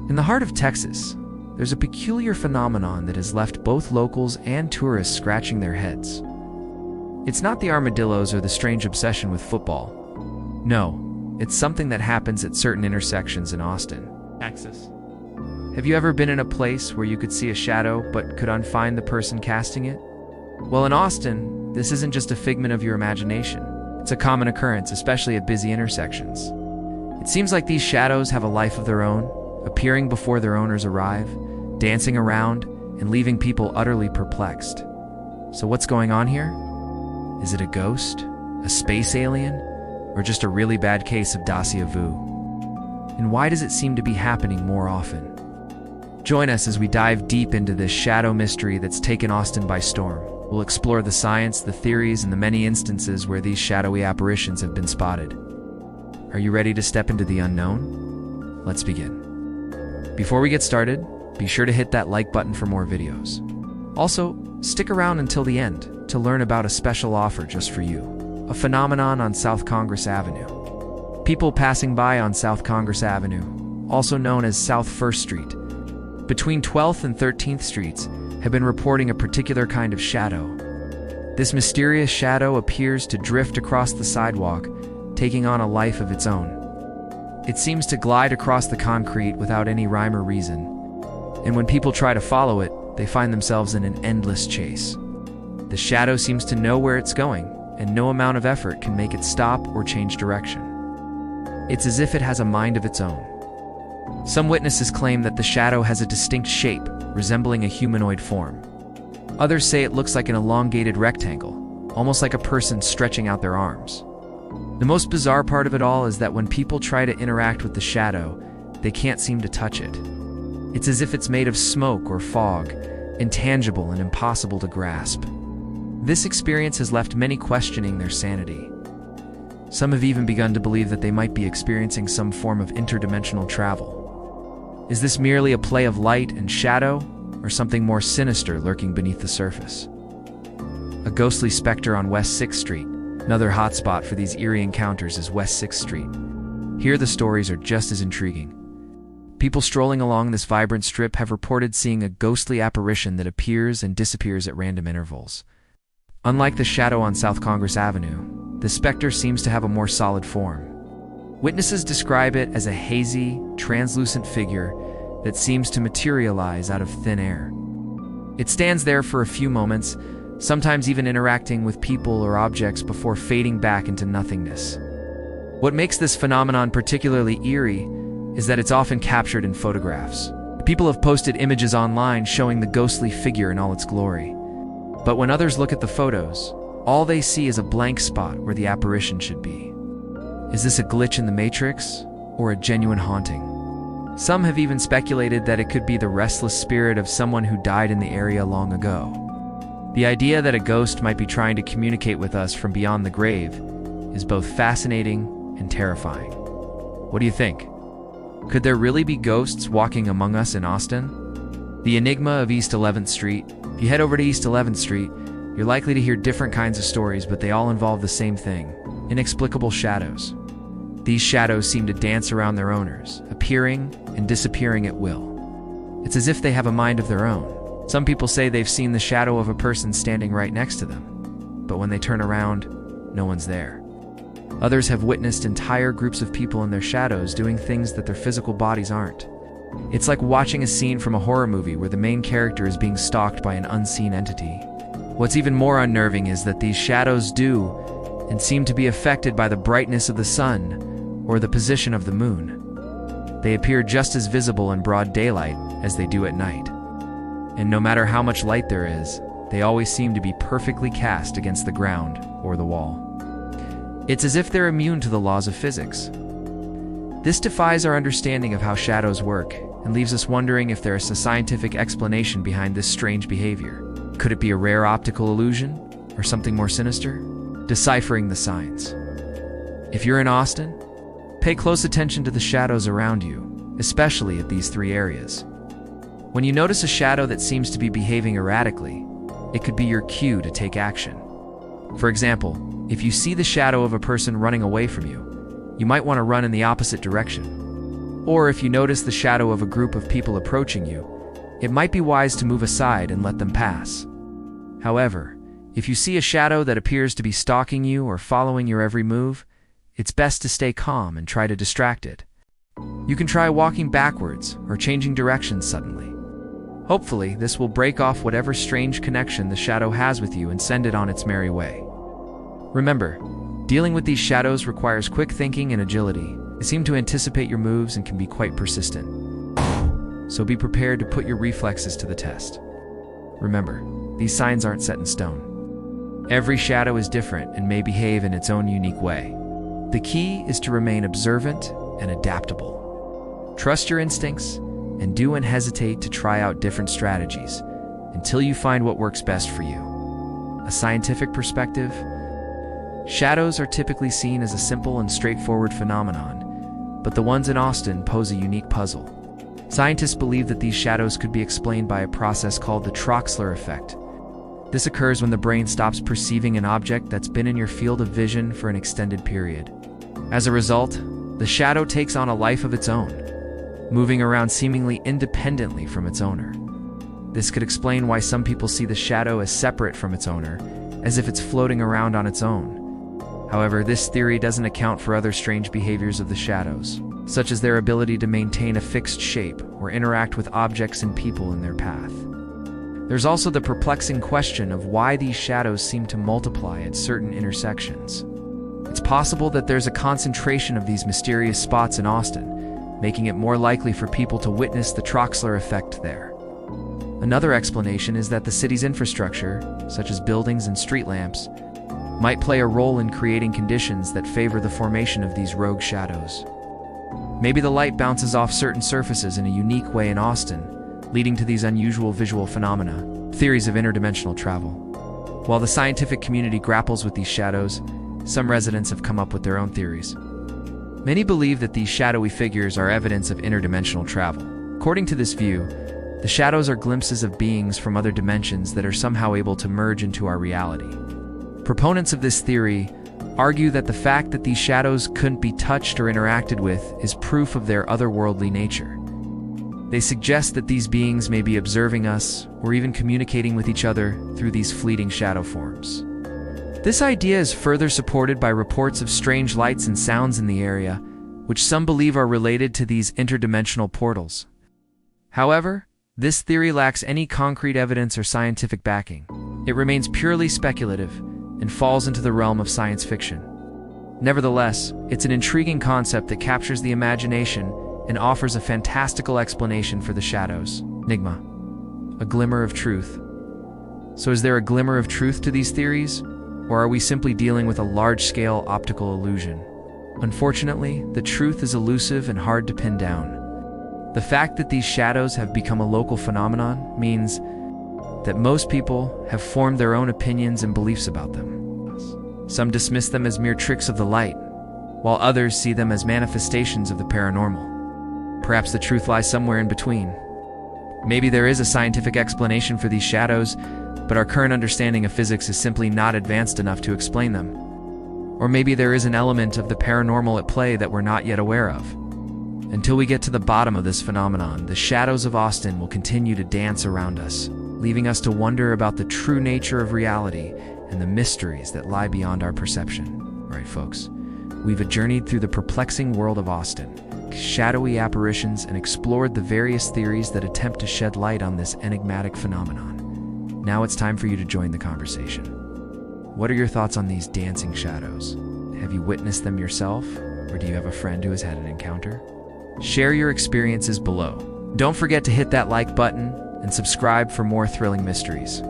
In the heart of Texas, there's a peculiar phenomenon that has left both locals and tourists scratching their heads. It's not the armadillos or the strange obsession with football. No, it's something that happens at certain intersections in Austin, Texas. Have you ever been in a place where you could see a shadow but could unfind the person casting it? Well, in Austin, this isn't just a figment of your imagination. It's a common occurrence, especially at busy intersections. It seems like these shadows have a life of their own, appearing before their owners arrive, dancing around, and leaving people utterly perplexed. So what's going on here? Is it a ghost, a space alien, or just a really bad case of déjà vu? And why does it seem to be happening more often? Join us as we dive deep into this shadow mystery that's taken Austin by storm. We'll explore the science, the theories, and the many instances where these shadowy apparitions have been spotted. Are you ready to step into the unknown? Let's begin. Before we get started, be sure to hit that like button for more videos. Also, stick around until the end to learn about a special offer just for you, a phenomenon on South Congress Avenue. People passing by on South Congress Avenue, also known as South 1st Street, between 12th and 13th Streets, have been reporting a particular kind of shadow. This mysterious shadow appears to drift across the sidewalk, taking on a life of its own. It seems to glide across the concrete without any rhyme or reason, and when people try to follow it, they find themselves in an endless chase. The shadow seems to know where it's going, and no amount of effort can make it stop or change direction. It's as if it has a mind of its own. Some witnesses claim that the shadow has a distinct shape, resembling a humanoid form. Others say it looks like an elongated rectangle, almost like a person stretching out their arms. The most bizarre part of it all is that when people try to interact with the shadow, they can't seem to touch it. It's as if it's made of smoke or fog, intangible and impossible to grasp. This experience has left many questioning their sanity. Some have even begun to believe that they might be experiencing some form of interdimensional travel. Is this merely a play of light and shadow, or something more sinister lurking beneath the surface? A ghostly specter on West 6th Street. Another hotspot for these eerie encounters is West 6th Street. Here the stories are just as intriguing. People strolling along this vibrant strip have reported seeing a ghostly apparition that appears and disappears at random intervals. Unlike the shadow on South Congress Avenue, the specter seems to have a more solid form. Witnesses describe it as a hazy, translucent figure that seems to materialize out of thin air. It stands there for a few moments, sometimes even interacting with people or objects before fading back into nothingness. What makes this phenomenon particularly eerie is that it's often captured in photographs. People have posted images online showing the ghostly figure in all its glory. But when others look at the photos, all they see is a blank spot where the apparition should be. Is this a glitch in the Matrix, or a genuine haunting? Some have even speculated that it could be the restless spirit of someone who died in the area long ago. The idea that a ghost might be trying to communicate with us from beyond the grave is both fascinating and terrifying. What do you think? Could there really be ghosts walking among us in Austin? The enigma of East 11th Street. If you head over to East 11th Street, you're likely to hear different kinds of stories, but they all involve the same thing: inexplicable shadows. These shadows seem to dance around their owners, appearing and disappearing at will. It's as if they have a mind of their own. Some people say they've seen the shadow of a person standing right next to them, but when they turn around, no one's there. Others have witnessed entire groups of people in their shadows doing things that their physical bodies aren't. It's like watching a scene from a horror movie where the main character is being stalked by an unseen entity. What's even more unnerving is that these shadows do and seem to be affected by the brightness of the sun or the position of the moon. They appear just as visible in broad daylight as they do at night. And no matter how much light there is, they always seem to be perfectly cast against the ground or the wall. It's as if they're immune to the laws of physics. This defies our understanding of how shadows work and leaves us wondering if there is a scientific explanation behind this strange behavior. Could it be a rare optical illusion or something more sinister? Deciphering the signs. If you're in Austin, pay close attention to the shadows around you, especially at these three areas. When you notice a shadow that seems to be behaving erratically, it could be your cue to take action. For example, if you see the shadow of a person running away from you, you might want to run in the opposite direction. Or if you notice the shadow of a group of people approaching you, it might be wise to move aside and let them pass. However, if you see a shadow that appears to be stalking you or following your every move, it's best to stay calm and try to distract it. You can try walking backwards or changing directions suddenly. Hopefully, this will break off whatever strange connection the shadow has with you and send it on its merry way. Remember, dealing with these shadows requires quick thinking and agility. They seem to anticipate your moves and can be quite persistent. So be prepared to put your reflexes to the test. Remember, these signs aren't set in stone. Every shadow is different and may behave in its own unique way. The key is to remain observant and adaptable. Trust your instincts and don't hesitate to try out different strategies until you find what works best for you. A scientific perspective: shadows are typically seen as a simple and straightforward phenomenon, but the ones in Austin pose a unique puzzle. Scientists believe that these shadows could be explained by a process called the Troxler effect. This occurs when the brain stops perceiving an object that's been in your field of vision for an extended period. As a result, the shadow takes on a life of its own, moving around seemingly independently from its owner. This could explain why some people see the shadow as separate from its owner, as if it's floating around on its own. However, this theory doesn't account for other strange behaviors of the shadows, such as their ability to maintain a fixed shape or interact with objects and people in their path. There's also the perplexing question of why these shadows seem to multiply at certain intersections. It's possible that there's a concentration of these mysterious spots in Austin, making it more likely for people to witness the Troxler effect there. Another explanation is that the city's infrastructure, such as buildings and street lamps, might play a role in creating conditions that favor the formation of these rogue shadows. Maybe the light bounces off certain surfaces in a unique way in Austin, leading to these unusual visual phenomena, theories of interdimensional travel. While the scientific community grapples with these shadows, some residents have come up with their own theories. Many believe that these shadowy figures are evidence of interdimensional travel. According to this view, the shadows are glimpses of beings from other dimensions that are somehow able to merge into our reality. Proponents of this theory argue that the fact that these shadows couldn't be touched or interacted with is proof of their otherworldly nature. They suggest that these beings may be observing us or even communicating with each other through these fleeting shadow forms. This idea is further supported by reports of strange lights and sounds in the area, which some believe are related to these interdimensional portals. However, this theory lacks any concrete evidence or scientific backing. It remains purely speculative and falls into the realm of science fiction. Nevertheless, it's an intriguing concept that captures the imagination and offers a fantastical explanation for the shadows. Enigma: a glimmer of truth. So is there a glimmer of truth to these theories? Or are we simply dealing with a large-scale optical illusion? Unfortunately, the truth is elusive and hard to pin down. The fact that these shadows have become a local phenomenon means that most people have formed their own opinions and beliefs about them. Some dismiss them as mere tricks of the light, while others see them as manifestations of the paranormal. Perhaps the truth lies somewhere in between. Maybe there is a scientific explanation for these shadows, but our current understanding of physics is simply not advanced enough to explain them. Or maybe there is an element of the paranormal at play that we're not yet aware of. Until we get to the bottom of this phenomenon, the shadows of Austin will continue to dance around us, leaving us to wonder about the true nature of reality and the mysteries that lie beyond our perception. All right, folks, we've journeyed through the perplexing world of Austin, shadowy apparitions, and explored the various theories that attempt to shed light on this enigmatic phenomenon. Now it's time for you to join the conversation. What are your thoughts on these dancing shadows? Have you witnessed them yourself, or do you have a friend who has had an encounter? Share your experiences below. Don't forget to hit that like button and subscribe for more thrilling mysteries.